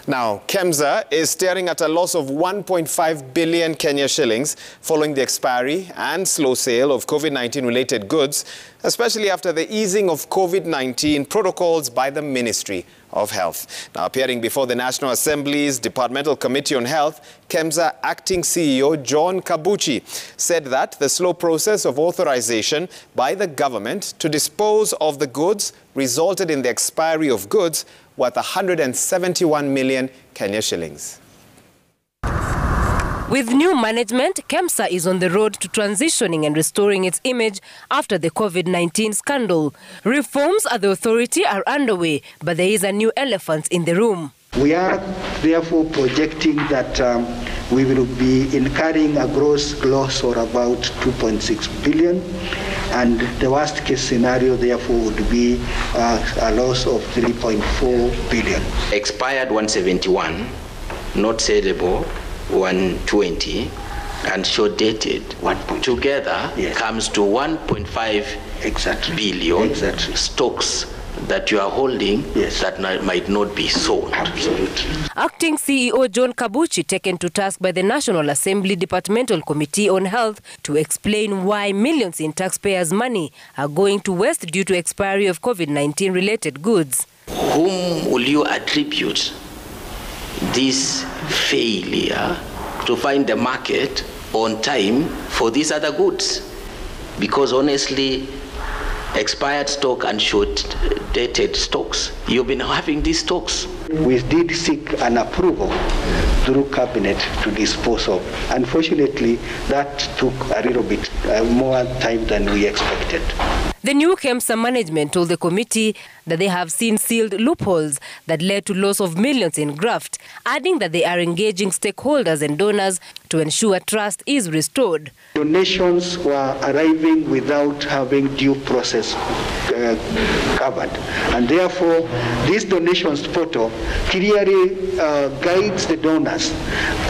Now, KEMSA is staring at a loss of 1.5 billion Kenya shillings following the expiry and slow sale of COVID-19 related goods, especially after the easing of COVID-19 protocols by the Ministry of Health. Now, appearing before the National Assembly's Departmental Committee on Health, KEMSA acting CEO John Kabuchi said that the slow process of authorization by the government to dispose of the goods resulted in the expiry of goods worth 171 million Kenya shillings. With new management, KEMSA is on the road to transitioning and restoring its image after the COVID-19 scandal. Reforms at the authority are underway, but there is a new elephant in the room. We are therefore projecting that we will be incurring a gross loss of about 2.6 billion, and the worst case scenario therefore would be a loss of 3.4 billion. Expired 171, not sellable 120, and short dated together comes to 1.5 billion stocks that you are holding that might not be sold. Absolutely. Acting CEO John Kabuchi taken to task by the National Assembly Departmental Committee on Health to explain why millions in taxpayers' money are going to waste due to expiry of COVID-19 related goods. Whom will you attribute this failure to find the market on time for these other goods? Because honestly, expired stock and short-dated stocks, you've been having these stocks. We did seek an approval through cabinet to dispose of. Unfortunately, that took a little bit more time than we expected. The new KEMSA management told the committee that they have seen sealed loopholes that led to loss of millions in graft, adding that they are engaging stakeholders and donors to ensure trust is restored. Donations were arriving without having due process covered, and therefore this donations portal clearly guides the donors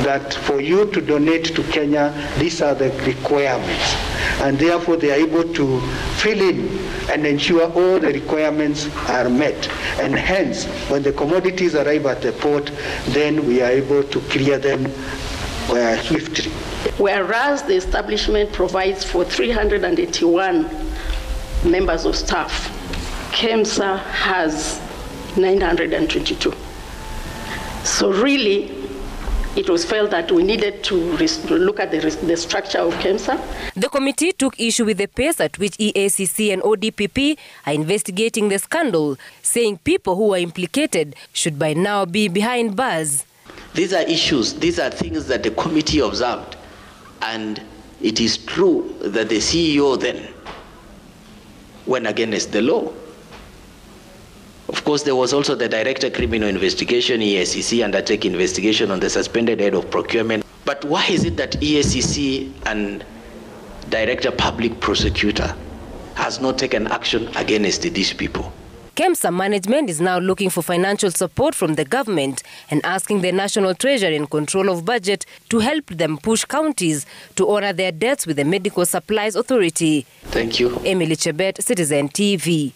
that for you to donate to Kenya, these are the requirements, and therefore they are able to fill in and ensure all the requirements are met, and hence when the commodities arrive at the port, then we are able to clear them swiftly. Whereas the establishment provides for 381 members of staff, KEMSA has 922. So really, it was felt that we needed to look at the structure of KEMSA. The committee took issue with the pace at which EACC and ODPP are investigating the scandal, saying people who are implicated should by now be behind bars. These are issues, these are things that the committee observed, and it is true that the CEO then went against the law. Of course, there was also the Director Criminal Investigation, EACC, undertake investigation on the suspended head of procurement. But why is it that EACC and Director Public Prosecutor has not taken action against these people? KEMSA management is now looking for financial support from the government and asking the National Treasury in control of budget to help them push counties to honor their debts with the Medical Supplies Authority. Thank you. Emily Chebet, Citizen TV.